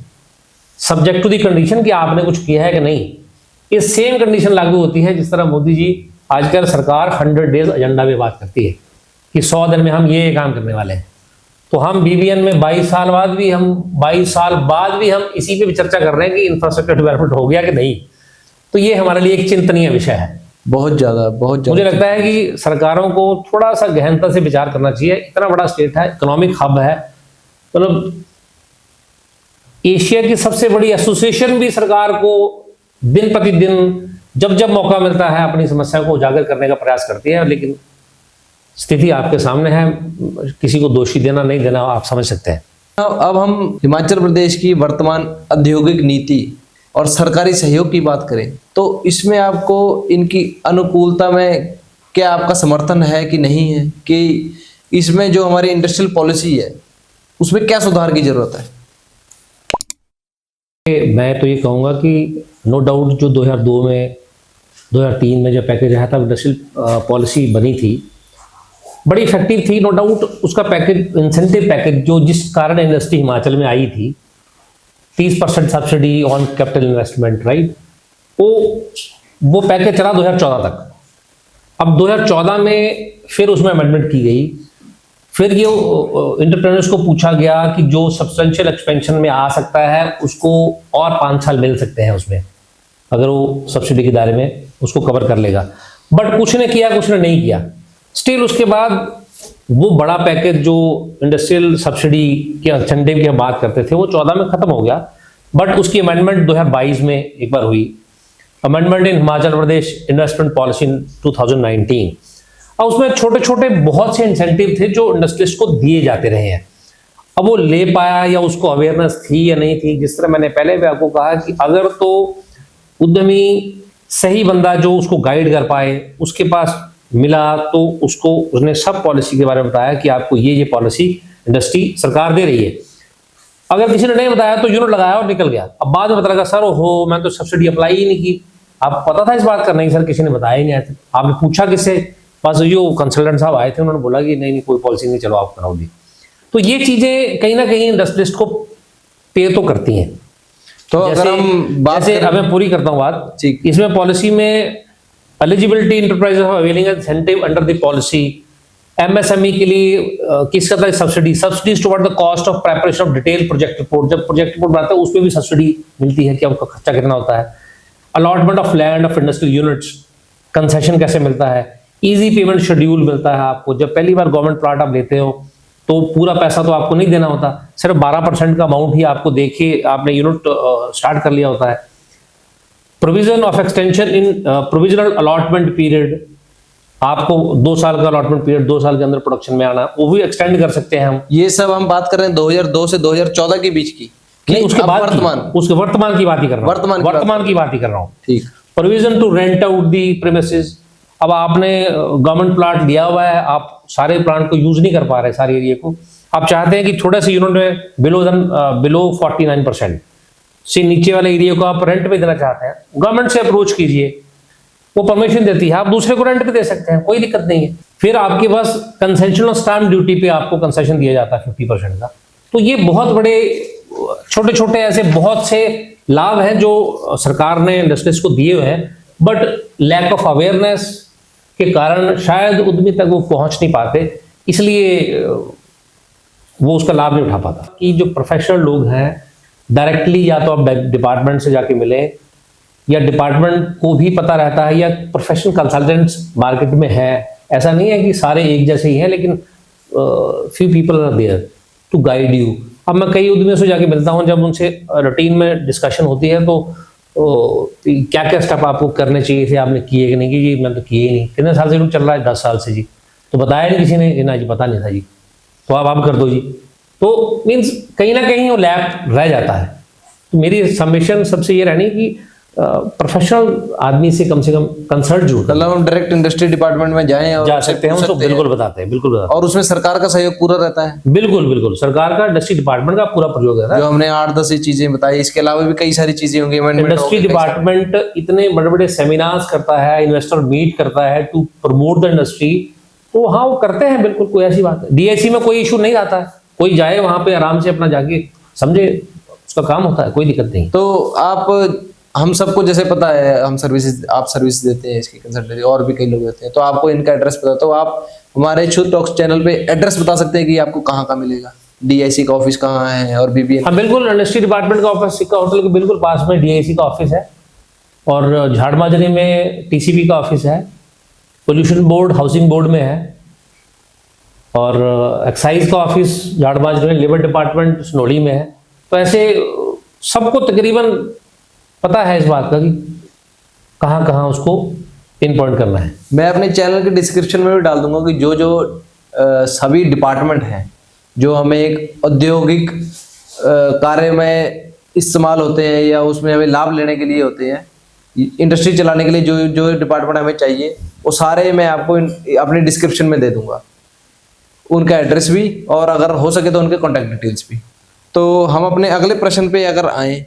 सब्जेक्ट टू दी कंडीशन कि आपने कुछ किया है कि नहीं। ये सेम कंडीशन लागू होती है जिस तरह मोदी जी आजकल सरकार 100 डेज एजेंडा में बात करती है कि 100 दिन में हम ये काम करने वाले हैं। तो हम बीबीएन में 22 साल बाद भी हम इसी पे भी चर्चा कर रहे हैं कि इंफ्रास्ट्रक्चर डेवलपमेंट हो गया कि नहीं। तो ये हमारे लिए एक चिंतनीय विषय है। बहुत ज्यादा मुझे लगता है कि सरकारों को थोड़ा सा गहनता से विचार करना चाहिए। इतना बड़ा स्टेट है, इकोनॉमिक हब है, मतलब एशिया की सबसे बड़ी एसोसिएशन भी सरकार को दिन प्रतिदिन जब जब मौका मिलता है अपनी समस्या को उजागर करने का प्रयास करती है। लेकिन स्थिति आपके सामने है, किसी को दोषी देना नहीं देना आप समझ सकते हैं। अब हम हिमाचल प्रदेश की वर्तमान औद्योगिक नीति और सरकारी सहयोग की बात करें तो इसमें आपको इनकी अनुकूलता में क्या आपका समर्थन है कि नहीं है, कि इसमें जो हमारी इंडस्ट्रियल पॉलिसी है उसमें क्या सुधार की जरूरत है? मैं तो ये कहूँगा कि नो डाउट जो 2002 में 2003 में जब पैकेज आया था, इंडस्ट्रियल पॉलिसी बनी थी, बड़ी इफेक्टिव थी नो डाउट। उसका पैकेज, इंसेंटिव पैकेज जो जिस कारण इंडस्ट्री हिमाचल में आई थी, 30% subsidy on capital investment, right, वो पैकेज चला 2014 तक। अब 2014 में फिर उसमें अमेंडमेंट की गई। फिर ये एंटरप्रेन्योर्स को पूछा गया कि जो सब्सटेंशियल एक्सपेंशन में आ सकता है उसको और 5 साल मिल सकते हैं उसमें, अगर वो सब्सिडी के दायरे में उसको कवर कर लेगा। बट कुछ ने किया, कुछ ने नहीं किया। स्टिल उसके बाद वो बड़ा पैकेज जो इंडस्ट्रियल सब्सिडी के इंसेंटिव की बात करते थे वो 14 में खत्म हो गया। बट उसकी अमेंडमेंट 2022 में एक बार हुई, amendment in Himachal Pradesh investment policy 2019। और उसमें छोटे छोटे बहुत से इंसेंटिव थे जो इंडस्ट्रियलिस्ट को दिए जाते रहे हैं। अब वो ले पाया या उसको अवेयरनेस थी या नहीं थी, जिस तरह मैंने पहले भी आपको कहा कि अगर तो उद्यमी सही बंदा जो उसको गाइड कर पाए उसके पास मिला तो उसने सब पॉलिसी के बारे में बताया कि आपको ये पॉलिसी इंडस्ट्री सरकार दे रही है। अगर किसी ने नहीं बताया तो यूनिट लगाया और निकल गया। अब बाद में पता लगा सर हो मैं तो सब्सिडी अप्लाई ही नहीं की। आपको पता था इस बात का? नहीं सर, किसी ने बताया ही नहीं आया। आपने पूछा किससे? बस जो कंसल्टेंट साहब आए थे उन्होंने बोला कि नहीं कोई पॉलिसी नहीं, चलो आप कराओगे। तो ये चीजें कहीं ना कहीं इंडस्ट्रियलिस्ट को पे तो करती हैं। तो अगर हम बात अब मैं पूरी करता हूँ बात। ठीक। इसमें पॉलिसी में eligibility enterprises of availing incentive under the policy, MSME के लिए किसका था subsidies toward the cost of preparation of detail project report. जब प्रोजेक्ट रिपोर्ट बनाते हैं उसमें भी सब्सिडी मिलती है कि आपका खर्चा कितना होता है। Allotment of land of industrial units, concession कैसे मिलता है। इजी पेमेंट शेड्यूल मिलता है आपको। जब पहली बार गवर्नमेंट प्लॉट आप लेते हो तो पूरा पैसा तो आपको नहीं देना होता, सिर्फ 12% का अमाउंट ही आपको देके आपने यूनिट स्टार्ट कर लिया होता है। Provision of extension in provisional allotment period, आपको 2 साल का अलॉटमेंट पीरियड, 2 साल के अंदर प्रोडक्शन में आना, वो भी एक्सटेंड कर सकते हैं हम। ये सब हम बात कर रहे हैं 2002 से 2014 के बीच की, नहीं, उसके अब बाद वर्तमान वर्तमान की बात ही कर रहा हूँ, वर्तमान की बात ही कर रहा हूँ। ठीक। Provision to rent out the premises. अब आपने गवर्नमेंट प्लाट लिया हुआ है, आप सारे प्लांट को यूज नहीं कर पा रहे, सारे एरिया को, आप चाहते हैं कि थोड़ा सा यूनिट में बिलो 49% से नीचे वाले एरिया को आप रेंट पे देना चाहते हैं, गवर्नमेंट से अप्रोच कीजिए, वो परमिशन देती है, आप दूसरे को रेंट पे दे सकते हैं, कोई दिक्कत नहीं है। फिर आपके पास कंसेशनल स्टैंप ड्यूटी पे आपको कंसेशन दिया जाता है 50% का। तो ये बहुत बड़े छोटे छोटे ऐसे बहुत से लाभ हैं जो सरकार ने इंडस्ट्रीज को दिए हुए हैं, बट लैक ऑफ अवेयरनेस के कारण शायद उद्यमी तक वो पहुंच नहीं पाते, इसलिए वो उसका लाभ नहीं उठा पाता। कि जो प्रोफेशनल लोग हैं डायरेक्टली, या तो आप डिपार्टमेंट से जाके मिले, या डिपार्टमेंट को भी पता रहता है, या प्रोफेशनल कंसल्टेंट्स मार्केट में है। ऐसा नहीं है कि सारे एक जैसे ही हैं, लेकिन few people are there to guide you. अब मैं कई उद्यमियों से जाके मिलता हूं, जब उनसे रूटीन में डिस्कशन होती है तो क्या क्या स्टेप आपको करने चाहिए थे, आपने किए कि नहीं कि जी मैं तो किए ही नहीं। कितने साल से चल रहा है? 10 साल से जी। तो बताया नहीं किसी ने? ना जी, पता नहीं था जी। तो आप कर दो जी। तो मीन्स कहीं ना कहीं वो लैप रह जाता है। तो मेरी सबमिशन सबसे ये रहनी कि प्रोफेशनल आदमी से कम कंसल्ट जो, मतलब हम डायरेक्ट इंडस्ट्री डिपार्टमेंट में जाएं और जा सकते हैं, तो बिल्कुल बताते हैं, बिल्कुल बताते हैं। और उसमें सरकार का सहयोग पूरा रहता है। बिल्कुल बिल्कुल, सरकार का, इंडस्ट्री डिपार्टमेंट का पूरा प्रयोग रहता है। जो हमने 8-10 चीजें बताई, इसके अलावा भी कई सारी चीजें होंगी। इंडस्ट्री डिपार्टमेंट इतने बड़े बड़े सेमिनार्स करता है, इन्वेस्टर मीट करता है टू प्रमोट द इंडस्ट्री। तो हाँ, वो करते हैं, बिल्कुल कोई ऐसी बात है। डीआईसी में कोई इशू नहीं आता है, कोई जाए वहां पे आराम से अपना जाके समझे, उसका काम होता है, कोई दिक्कत नहीं। तो आप, हम सबको जैसे पता है, हम सर्विसेज, आप सर्विस देते हैं इसकी कंसल्टेंसी, और भी कई लोग देते हैं, तो आपको इनका एड्रेस पता, तो आप हमारे छूत टॉक्स चैनल पे एड्रेस बता सकते हैं कि आपको कहाँ कहाँ मिलेगा, डीआईसी का ऑफिस कहाँ है, और बीबीएन। हाँ बिल्कुल, इंडस्ट्री डिपार्टमेंट का ऑफिस सिक्का होटल के बिल्कुल पास में डीआईसी का ऑफिस है, और झाड़माजरी में टीसीबी का ऑफिस है, पोल्यूशन बोर्ड हाउसिंग बोर्ड में है, और एक्साइज का ऑफिस झाड़माजरी में, लेबर डिपार्टमेंट सनोली में है। तो ऐसे सबको तकरीबन पता है इस बात का कि कहाँ कहाँ उसको पिन पॉइंट करना है। मैं अपने चैनल के डिस्क्रिप्शन में भी डाल दूंगा कि जो जो सभी डिपार्टमेंट हैं जो हमें एक औद्योगिक कार्य में इस्तेमाल होते हैं, या उसमें हमें लाभ लेने के लिए होते हैं, इंडस्ट्री चलाने के लिए जो जो डिपार्टमेंट हमें चाहिए, वो सारे मैं आपको अपने डिस्क्रिप्शन में दे दूंगा, उनका एड्रेस भी, और अगर हो सके तो उनके कॉन्टैक्ट डिटेल्स भी। तो हम अपने अगले प्रश्न पे अगर आए,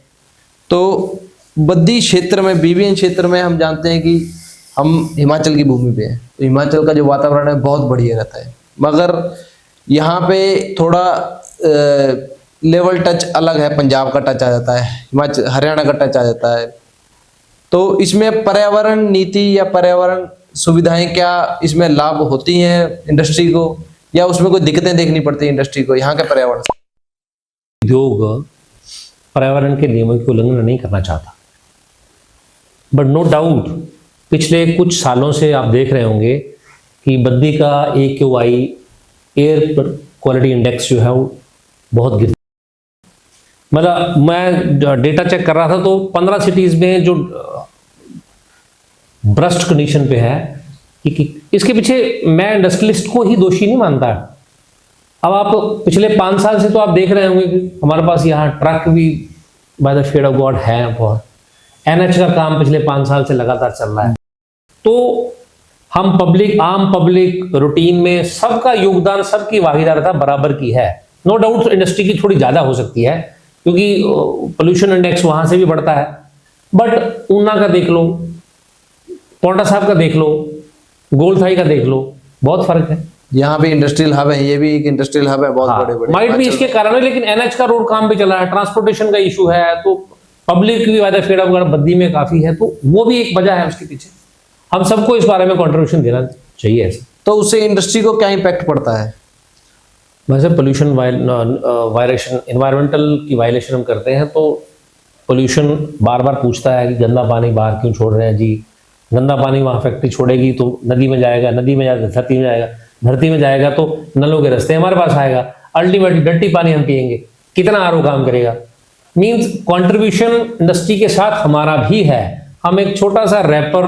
तो बद्दी क्षेत्र में, बीबीएन क्षेत्र में हम जानते हैं कि हम हिमाचल की भूमि पे हैं, तो हिमाचल का जो वातावरण है बहुत बढ़िया रहता है, मगर यहाँ पे थोड़ा लेवल टच अलग है, पंजाब का टच आ जाता है, हिमाचल हरियाणा का टच आ जाता है। तो इसमें पर्यावरण नीति या पर्यावरण सुविधाएं क्या इसमें लाभ होती हैं इंडस्ट्री को, या उसमें कोई दिक्कतें देखनी पड़ती है इंडस्ट्री को यहाँ के पर्यावरण से? उद्योग पर्यावरण के नियमों की उल्लंघन नहीं करना चाहता, बट नो डाउट पिछले कुछ सालों से आप देख रहे होंगे कि बद्दी का AQI एयर क्वालिटी इंडेक्स जो है वो बहुत गिर, मतलब मैं डेटा चेक कर रहा था तो 15 सिटीज में जो ब्रस्ट कंडीशन पे है, कि इसके पीछे मैं इंडस्ट्रियलिस्ट को ही दोषी नहीं मानता। अब आप पिछले 5 साल से तो आप देख रहे होंगे कि हमारे पास यहाँ ट्रक भी by the fed of God है बहुत, NH का काम पिछले 5 साल से लगातार चल रहा है। तो हम आम पब्लिक रूटीन में सबका योगदान, सबकी भागीदारिता बराबर की है। नो डाउट इंडस्ट्री की थोड़ी ज्यादा हो सकती है क्योंकि पोल्यूशन इंडेक्स वहां से भी बढ़ता है, बट ऊना का देख लो, पोंटा साहब का देख लो, गोलथाई का देख लो, बहुत फर्क है। यहाँ भी इंडस्ट्रियल हब है, ये भी एक इंडस्ट्रियल हब है, बहुत बड़े बड़े माइट भी इसके कारण है, लेकिन NH का रोड काम भी चला है, ट्रांसपोर्टेशन का इशू है, तो पब्लिक की वजह फेड ऑफ बद्दी में काफी है, तो वो भी एक वजह है उसके पीछे। हम सबको इस बारे में कंट्रीब्यूशन देना चाहिए ऐसे। तो उससे इंडस्ट्री को क्या इम्पैक्ट पड़ता है? वैसे पोल्यूशन वायलेशन, एनवायरमेंटल की वायलेशन हम करते हैं तो पोल्यूशन बार बार पूछता है कि गंदा पानी बाहर क्यों छोड़ रहे हैं जी, गंदा पानी वहाँ फैक्ट्री छोड़ेगी तो नदी में जाएगा, नदी में जाएगा धरती में जाएगा, धरती में जाएगा तो नलों के रास्ते हमारे पास आएगा, अल्टीमेटली डर्टी पानी हम पिएंगे, कितना RO काम करेगा। मीन्स कंट्रीब्यूशन इंडस्ट्री के साथ हमारा भी है। हम एक छोटा सा रैपर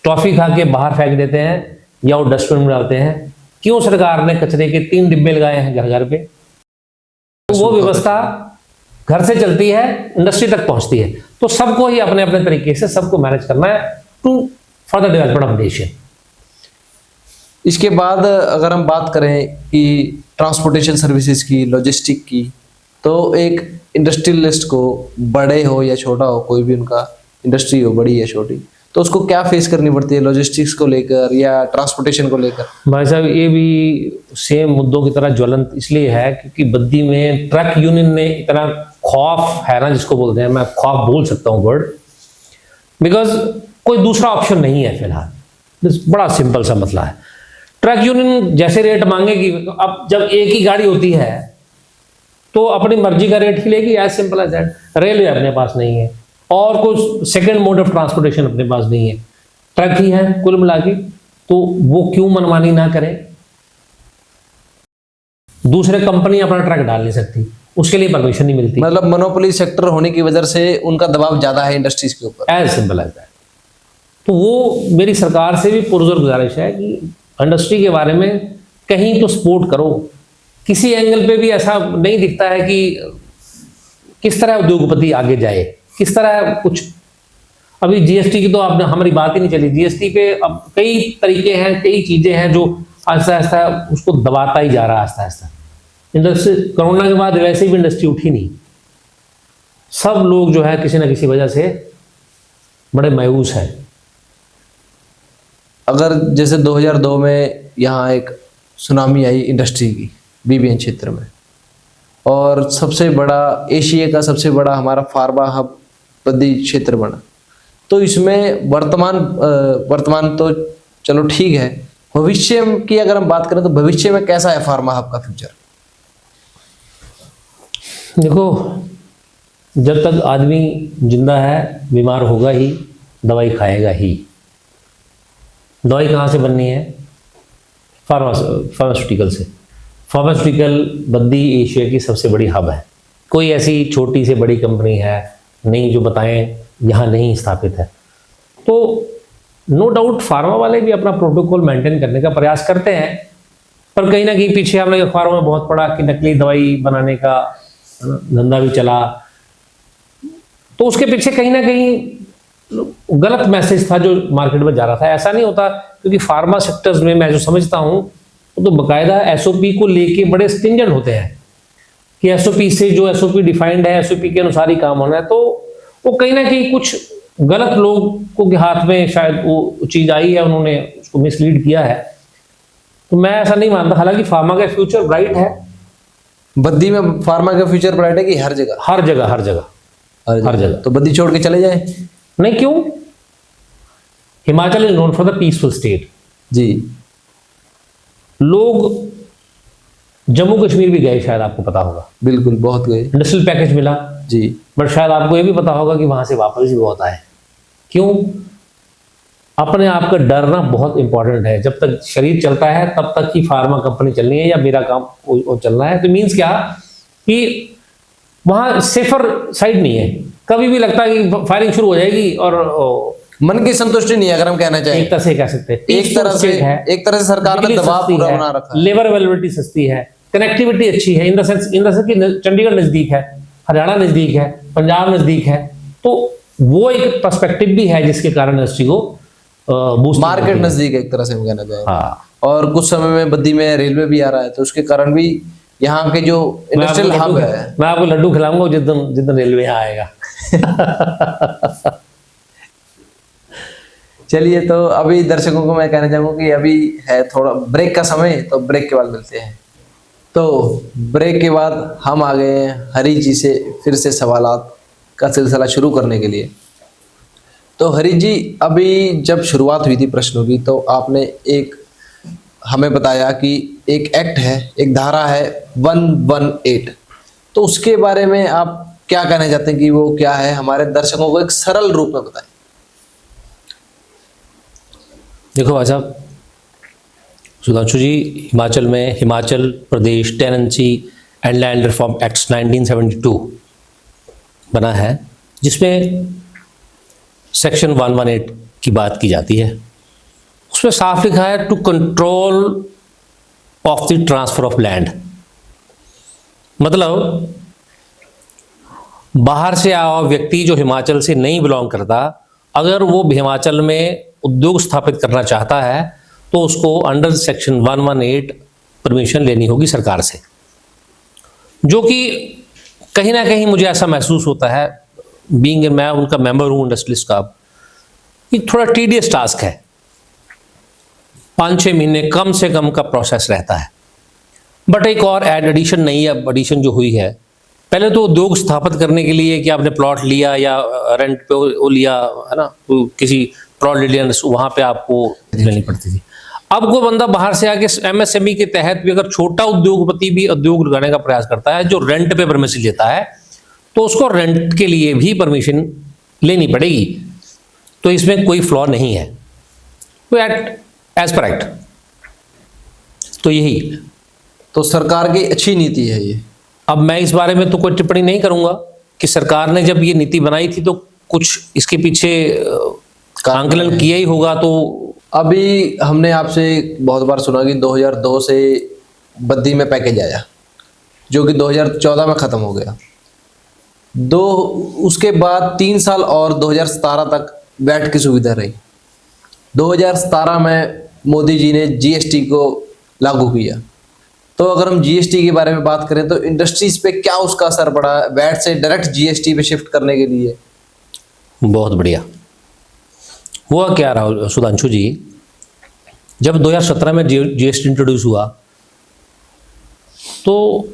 टॉफी खा के बाहर फेंक देते हैं या वो डस्टबिन में डालते हैं। क्यों सरकार ने कचरे के 3 डिब्बे लगाए हैं घर घर पे? तो वो व्यवस्था घर से चलती है, इंडस्ट्री तक पहुंचती है। तो सबको ही अपने अपने तरीके से सबको मैनेज करना है to for the development of nation. इसके बाद अगर हम बात करें कि ट्रांसपोर्टेशन सर्विसेज की, लॉजिस्टिक की, तो एक इंडस्ट्रियलिस्ट को, बड़े हो या छोटा हो, कोई भी उनका इंडस्ट्री हो बड़ी या छोटी, तो उसको क्या फेस करनी पड़ती है लॉजिस्टिक्स को लेकर या ट्रांसपोर्टेशन को लेकर? भाई साहब, ये भी सेम मुद्दों की तरह ज्वलंत इसलिए है क्योंकि बद्दी में ट्रक यूनियन ने इतना खौफ है ना, जिसको बोलते हैं, मैं खौफ बोल सकता हूँ वर्ड, बिकॉज कोई दूसरा ऑप्शन नहीं है फिलहाल। बड़ा सिंपल सा मसला है। ट्रक यूनियन जैसे रेट मांगेगी, अब जब एक ही गाड़ी होती है तो अपनी मर्जी का रेट ही लेगी, as simple as that. Railway अपने पास नहीं है और कुछ सेकंड मोड ऑफ ट्रांसपोर्टेशन अपने पास नहीं है, ट्रक ही है कुल मिला के, तो वो क्यों मनमानी ना करें? दूसरे कंपनी अपना ट्रक डाल नहीं सकती, उसके लिए परमिशन नहीं मिलती। मतलब मोनोपोली सेक्टर होने की वजह से उनका दबाव ज्यादा है इंडस्ट्रीज के ऊपर, एज सिंपल एज दैट। तो वो मेरी सरकार से भी पुरजोर गुजारिश है कि इंडस्ट्री के बारे में कहीं तो सपोर्ट करो। किसी एंगल पे भी ऐसा नहीं दिखता है कि किस तरह उद्योगपति आगे जाए, किस तरह कुछ। अभी जीएसटी की तो आपने हमारी बात ही नहीं चली। जीएसटी पे अब कई तरीके हैं, कई चीजें हैं जो आहिस्ता आहिस्ता उसको दबाता ही जा रहा है आहिस्ता आहिस्ता। इंडस्ट्री कोरोना के बाद वैसे भी इंडस्ट्री उठी नहीं, सब लोग जो है किसी ना किसी वजह से बड़े मायूस हैं। अगर जैसे 2002 में यहाँ एक सुनामी आई इंडस्ट्री की बीबीएन क्षेत्र में, और सबसे बड़ा एशिया का सबसे बड़ा हमारा फार्मा हब बद्दी क्षेत्र बना, तो इसमें वर्तमान तो चलो ठीक है, भविष्य की अगर हम बात करें तो भविष्य में कैसा है फार्मा हब का फ्यूचर? देखो, जब तक आदमी जिंदा है बीमार होगा ही, दवाई खाएगा ही। दवाई कहाँ से बननी है? फार्मास्यूटिकल से। फार्मास्यूटिकल बद्दी एशिया की सबसे बड़ी हब है। कोई ऐसी छोटी से बड़ी कंपनी है नहीं जो बताएं यहाँ नहीं स्थापित है। तो नो डाउट फार्मा वाले भी अपना प्रोटोकॉल मेंटेन करने का प्रयास करते हैं, पर कहीं ना कहीं पीछे हमने अखबारों में बहुत पढ़ा कि नकली दवाई बनाने का धंधा भी चला। तो उसके पीछे कहीं ना कहीं गलत मैसेज था जो मार्केट में जा रहा था। ऐसा नहीं होता, क्योंकि फार्मा सेक्टर्स में मैं जो समझता हूँ तो बाकायदा एसओपी को लेके बड़े स्ट्रिंजेंट होते हैं कि एसओपी से जो एसओपी डिफाइंड है, एसओपी के अनुसार ही काम होना है। तो वो कहीं ना कहीं कुछ गलत लोगों के हाथ में शायद वो चीज़ आई है, उन्होंने उसको मिसलीड किया है। तो मैं ऐसा नहीं मानता। हालांकि फार्मा का फ्यूचर ब्राइट है। बद्दी में फार्मा का फ्यूचर ब्राइट है कि हर जगह? हर जगह, हर जगह, हर जगह। तो बद्दी छोड़ के चले जाए? नहीं, क्यों? Himachal is known for the peaceful state. जी। लोग जम्मू कश्मीर भी गए, शायद आपको पता होगा। बिल्कुल, बहुत गए, इंडस्ट्रियल पैकेज मिला जी। बट शायद आपको ये भी पता होगा कि वहां से वापस भी बहुत आए। क्यों? अपने आप का डरना बहुत इंपॉर्टेंट है। जब तक शरीर चलता है तब तक ही फार्मा कंपनी चलनी है या मेरा काम चलना है। तो मीन्स क्या कि वहां सेफर साइड नहीं है। कभी भी लगता है कि फायरिंग शुरू हो जाएगी और मन की संतुष्टि नहीं है, अगर हम कहना चाहें। एक तरह से कह सकते हैं एक तरह से सरकार ने दबाव पूरा बना रखा है। लेबर अवेलेबिलिटी सस्ती है, कनेक्टिविटी अच्छी है, इन द सेंस कि चंडीगढ़ नजदीक है, हरियाणा नजदीक है, पंजाब नजदीक है। तो वो एक पर्सपेक्टिव भी है जिसके कारण इंडस्ट्री को बूस्ट, मार्केट नजदीक है एक तरह से हम कहना चाहें। हाँ। और कुछ समय में बद्दी में रेलवे भी आ रहा है, तो उसके कारण भी यहाँ के जो इंडस्ट्रियल हब है। मैं आपको लड्डू खिलाऊंगा जिस दिन रेलवे यहाँ आएगा। चलिए, तो अभी दर्शकों को मैं कहना चाहूंगा कि अभी है थोड़ा ब्रेक का समय, तो ब्रेक के बाद मिलते हैं। तो ब्रेक के बाद हम आ गए हैं हरी जी से फिर से सवालात का सिलसिला शुरू करने के लिए। तो हरी जी, अभी जब शुरुआत हुई थी प्रश्नों की, तो आपने एक हमें बताया कि एक एक्ट है, एक धारा है 118, तो उसके बारे में आप क्या कहना चाहते हैं कि वो क्या है? हमारे दर्शकों को एक सरल रूप में बताएं। देखो भाई साहब, सुधांशु जी, हिमाचल में Himachal Pradesh tenancy and land reform act 1972 बना है, जिसमें सेक्शन 118 की बात की जाती है, उसमें साफ लिखा है to control of the transfer of land. मतलब बाहर से आया हुआ व्यक्ति जो हिमाचल से नहीं बिलोंग करता, अगर वो हिमाचल में उद्योग स्थापित करना चाहता है तो उसको अंडर सेक्शन 118 परमिशन लेनी होगी सरकार से, जो कि कहीं ना कहीं मुझे ऐसा महसूस होता है, बीइंग मैं उनका मेंबर हूँ इंडस्ट्रियलिस्ट का, ये थोड़ा टीडियस टास्क है। 5-6 महीने कम से कम का प्रोसेस रहता है। बट एक और एडिशन नहीं है, एडिशन जो हुई है, पहले तो उद्योग स्थापित करने के लिए कि आपने प्लॉट लिया या रेंट पे वो लिया है ना, तो किसी प्लॉट ले लिया, वहाँ पे आपको लेनी पड़ती थी। अब कोई बंदा बाहर से आके एमएसएमई के तहत भी अगर छोटा उद्योगपति भी उद्योग लगाने का प्रयास करता है जो रेंट पे परमिशन लेता है, तो उसको रेंट के लिए भी परमिशन लेनी पड़ेगी। तो इसमें कोई फ्लॉ नहीं है, तो एज पर एक्ट तो यही। तो सरकार की अच्छी नीति है ये। अब मैं इस बारे में तो कोई टिप्पणी नहीं करूंगा कि सरकार ने जब ये नीति बनाई थी तो कुछ इसके पीछे आंकलन किया ही होगा। तो अभी हमने आपसे बहुत बार सुना कि 2002 से बद्दी में पैकेज आया, जो कि 2014 में ख़त्म हो गया। उसके बाद 3 साल और 2017 तक वैट की सुविधा रही। 2017 में मोदी जी ने जीएसटी को लागू किया। तो अगर हम जीएसटी के बारे में बात करें तो इंडस्ट्रीज पे क्या उसका असर पड़ा, वैट से डायरेक्ट जीएसटी पे शिफ्ट करने के लिए? बहुत बढ़िया हुआ क्या रहा सुधांशु जी, जब 2017 में जीएसटी इंट्रोड्यूस हुआ तो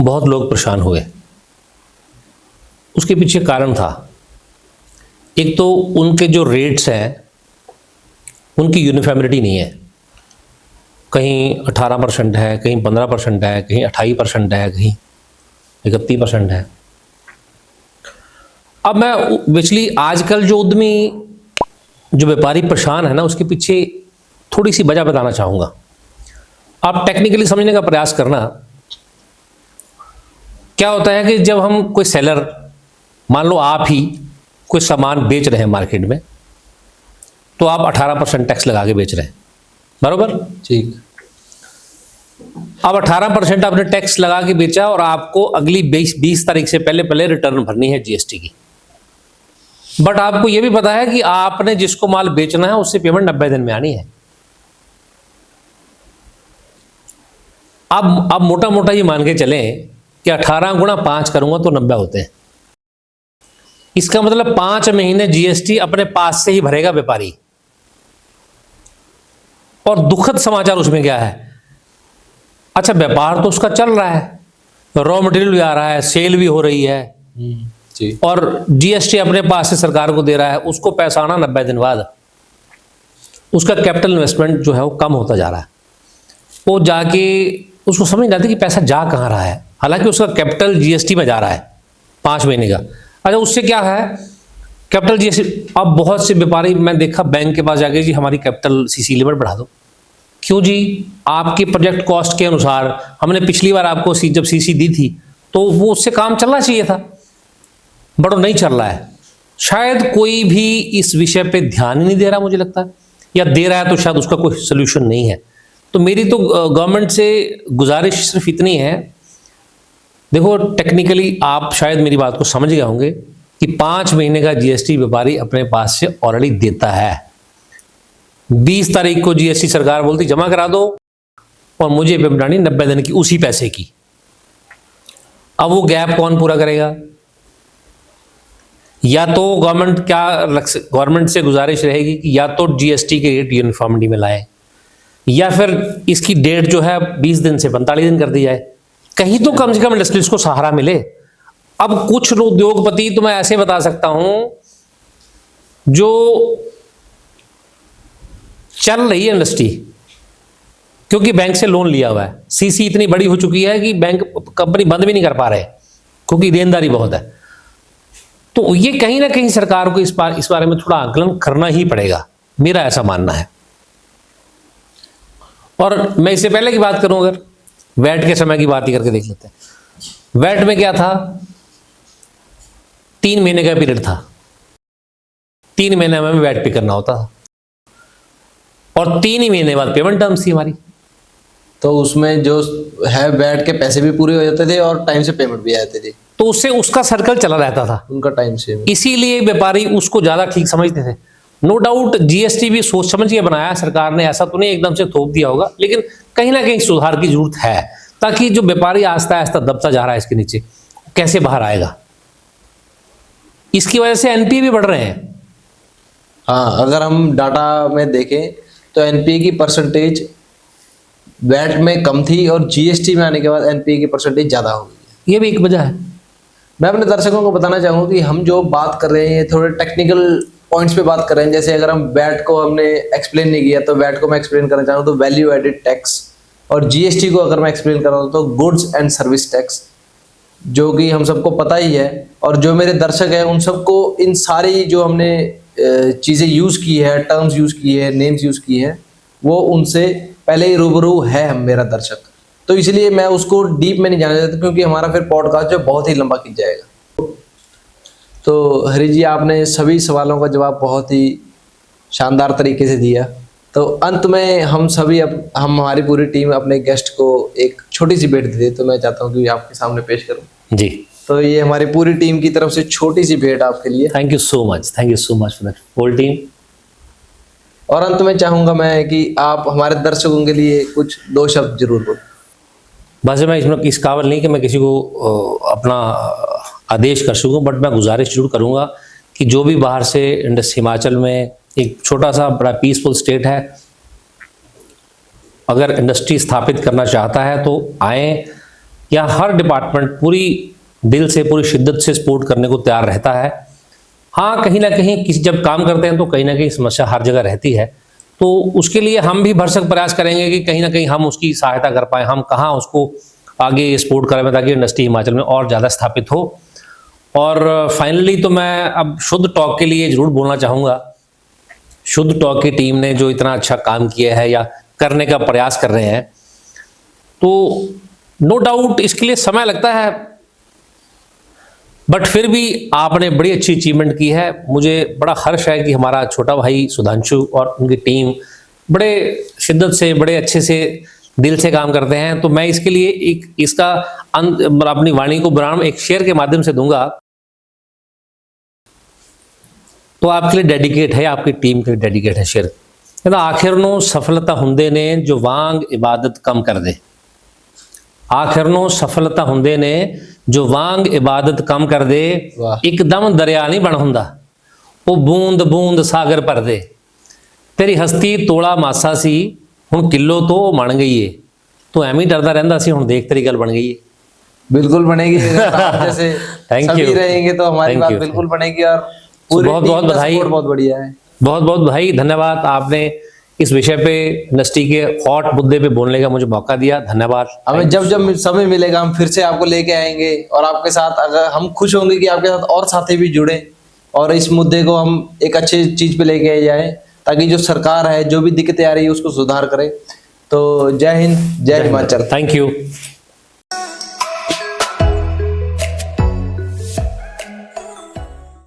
बहुत लोग परेशान हुए। उसके पीछे कारण था, एक तो उनके जो रेट्स हैं उनकी यूनिफॉर्मिटी नहीं है, कहीं 18% है, कहीं 15% है, कहीं 28% है, कहीं 31% है। अब मैं एक्चुअली आजकल जो उद्यमी जो व्यापारी परेशान है ना, उसके पीछे थोड़ी सी वजह बताना चाहूँगा। आप टेक्निकली समझने का प्रयास करना। क्या होता है कि जब हम कोई सेलर, मान लो आप ही कोई सामान बेच रहे हैं मार्केट में, तो आप 18% टैक्स लगा के बेच रहे हैं, बराबर? ठीक। अब 18% आपने टैक्स लगा के बेचा और आपको अगली 20 तारीख से पहले रिटर्न भरनी है जीएसटी की। बट आपको यह भी पता है कि आपने जिसको माल बेचना है उससे पेमेंट 90 दिन में आनी है। अब मोटा मोटा ये मान के चलें कि 18 गुणा 5 करूंगा तो 90 होते हैं। इसका मतलब 5 महीने जीएसटी अपने पास से ही भरेगा व्यापारी। और दुखद समाचार उसमें क्या है, अच्छा व्यापार तो उसका चल रहा है, रॉ मटेरियल भी आ रहा है, सेल भी हो रही है जी, और जीएसटी अपने पास से सरकार को दे रहा है, उसको पैसा आना 90 दिन बाद। उसका कैपिटल इन्वेस्टमेंट जो है वो कम होता जा रहा है। वो जाके उसको समझ नहीं आती कि पैसा जा कहाँ रहा है, हालांकि उसका कैपिटल जीएसटी में जा रहा है 5 महीने का। अच्छा उससे क्या है, कैपिटल जीएसटी। अब बहुत से व्यापारी मैं देखा बैंक के पास जाके, जी हमारी कैपिटल सीसी लिमिट बढ़ा दो। क्यों जी, आपके प्रोजेक्ट कॉस्ट के अनुसार हमने पिछली बार आपको जब सीसी दी थी तो वो उससे काम चलना चाहिए था, बट वो नहीं चल रहा है। शायद कोई भी इस विषय पे ध्यान ही नहीं दे रहा, मुझे लगता है, या दे रहा है तो शायद उसका कोई सोल्यूशन नहीं है। तो मेरी तो गवर्नमेंट से गुजारिश सिर्फ इतनी है, देखो टेक्निकली आप शायद मेरी बात को समझ गए होंगे कि 5 महीने का जीएसटी व्यापारी अपने पास से ऑलरेडी देता है। 20 तारीख को जीएसटी सरकार बोलती जमा करा दो और मुझे पेमेंट आनी 90 दिन की उसी पैसे की। अब वो गैप कौन पूरा करेगा? या तो गवर्नमेंट से गुजारिश रहेगी कि या तो जीएसटी के रेट यूनिफॉर्मिटी में लाए, या फिर इसकी डेट जो है 20 दिन से 45 दिन कर दी जाए, कहीं तो कम से कम इंडस्ट्रीज को सहारा मिले। अब कुछ उद्योगपति तो मैं ऐसे बता सकता हूं जो चल रही है इंडस्ट्री, क्योंकि बैंक से लोन लिया हुआ है, सीसी इतनी बड़ी हो चुकी है कि बैंक कंपनी बंद भी नहीं कर पा रहे क्योंकि देनदारी बहुत है। तो ये कहीं ना कहीं सरकार को इस बारे में थोड़ा आकलन करना ही पड़ेगा, मेरा ऐसा मानना है। और मैं इससे पहले की बात करूं, अगर वैट के समय की बात ही करके देख लेते हैं। वैट में क्या था, 3 महीने का पीरियड था। 3 महीने में वैट पे करना होता था, और 3 ही महीने बाद पेमेंट टर्म्स थी हमारी। तो उसमें जो है वैट के पैसे भी पूरे हो जाते थे और टाइम से पेमेंट भी आ जाते थे, तो उससे उसका सर्कल चला रहता था, उनका टाइम से। इसीलिए व्यापारी उसको ज्यादा ठीक समझते थे। नो डाउट जीएसटी भी सोच समझ के बनाया है सरकार ने, ऐसा तो नहीं एकदम से थोप दिया होगा, लेकिन कहीं ना कहीं सुधार की जरूरत है, ताकि जो व्यापारी आस्ता आस्ता दबता जा रहा है इसके नीचे, कैसे बाहर आएगा। इसकी वजह से एनपीए भी बढ़ रहे हैं। हाँ, अगर हम डाटा में देखें तो एनपीए की परसेंटेज वैट में कम थी और जीएसटी में आने के बाद एनपीए की परसेंटेज ज़्यादा हो गई। ये भी एक वजह है। मैं अपने दर्शकों को बताना चाहूँगा कि हम जो बात कर रहे हैं थोड़े टेक्निकल पॉइंट्स पे बात कर रहे हैं। जैसे अगर हम वैट को हमने एक्सप्लेन नहीं किया तो वैट को मैं एक्सप्लेन करना चाहूँ तो वैल्यू एडेड टैक्स, और जीएसटी को अगर मैं एक्सप्लेन कर रहा हूँ तो गुड्स एंड सर्विस टैक्स, जो कि हम सबको पता ही है। और जो मेरे दर्शक हैं उन सबको इन सारी जो हमने चीज़ें यूज़ की है, टर्म्स यूज़ की है, नेम्स यूज़ की है, वो उनसे पहले ही रूबरू है हम मेरा दर्शक। तो इसलिए मैं उसको डीप में नहीं जाना चाहता, क्योंकि हमारा फिर पॉडकास्ट जो बहुत ही लंबा खिंच जाएगा। तो हरी जी, आपने सभी सवालों का जवाब बहुत ही शानदार तरीके से दिया। तो अंत में हम सभी हम हमारी पूरी टीम अपने गेस्ट को एक छोटी सी भेंट दे, तो मैं चाहता हूँ कि आपके सामने पेश करूँ जी। तो ये हमारी पूरी टीम की तरफ से छोटी सी भेंट आपके लिए। Thank you so much for that whole team. और अंत में चाहूँगा मैं कि आप हमारे दर्शकों के लिए कुछ 2 शब्द जरूर बोलें। बस मैं इसमें इस काबिल नहीं कि मैं किसी को अपना आदेश कर सकूं, बट मैं गुजारिश जरूर करूंगा कि जो भी बाहर से हिमाचल में एक छोटा सा बड़ा पीसफुल स्टेट है, अगर इंडस्ट्री स्थापित करना चाहता है तो आए। यहाँ हर डिपार्टमेंट पूरी दिल से, पूरी शिद्दत से सपोर्ट करने को तैयार रहता है। हाँ, कहीं ना कहीं किसी जब काम करते हैं तो कहीं ना कहीं समस्या हर जगह रहती है, तो उसके लिए हम भी भरसक प्रयास करेंगे कि कहीं ना कहीं हम उसकी सहायता कर पाएँ, हम कहाँ उसको आगे सपोर्ट करें ताकि इंडस्ट्री हिमाचल में और ज़्यादा स्थापित हो। और फाइनली तो मैं अब शुद्ध टॉक के लिए ज़रूर बोलना चाहूँगा, शुद्ध टॉक की टीम ने जो इतना अच्छा काम किया है या करने का प्रयास कर रहे हैं, तो नो डाउट इसके लिए समय लगता है, बट फिर भी आपने बड़ी अच्छी अचीवमेंट की है। मुझे बड़ा हर्ष है कि हमारा छोटा भाई सुधांशु और उनकी टीम बड़े शिद्दत से, बड़े अच्छे से, दिल से काम करते हैं। तो मैं इसके लिए इसका अपनी वाणी को विराम एक शेयर के माध्यम से दूंगा। तो आपके लिए डेडिकेट है, आपकी टीम के लिए डेडिकेट है शेयर। कहना आखिर नो सफलता हुंदे ने जो वांग इबादत कम कर दे, आखिर नो सफलता हुंदे ने जो वांग इबादत कम कर दे, एकदम दरिया नहीं बन हुंदा, वो बूंद बूंद सागर भर दे। तेरी हस्ती तोड़ा मासा सी, हुण किलो तो बन गई है। तो एवं ही डरदा रहंदा सी, हुण देख तेरी गल बन गई है। बिल्कुल बनेगी। जैसे सभी रहेंगे तो हमारी बात बिल्कुल बनेगी। और पूरी बहुत बहुत बधाई, बहुत बढ़िया है। बहुत बहुत बधाई, धन्यवाद। आपने इस विषय पे इंडस्ट्री के हॉट मुद्दे पे बोलने का मुझे मौका दिया, धन्यवाद। हमें जब जब समय मिलेगा हम फिर से आपको लेके आएंगे, और आपके साथ अगर हम खुश होंगे कि आपके साथ और साथी भी जुड़े और इस मुद्दे को हम एक अच्छी चीज पे लेके जाए, ताकि जो सरकार है जो भी दिक्कतें आ रही है उसको सुधार करे। तो जय हिंद, जय हिमाचल। Thank you.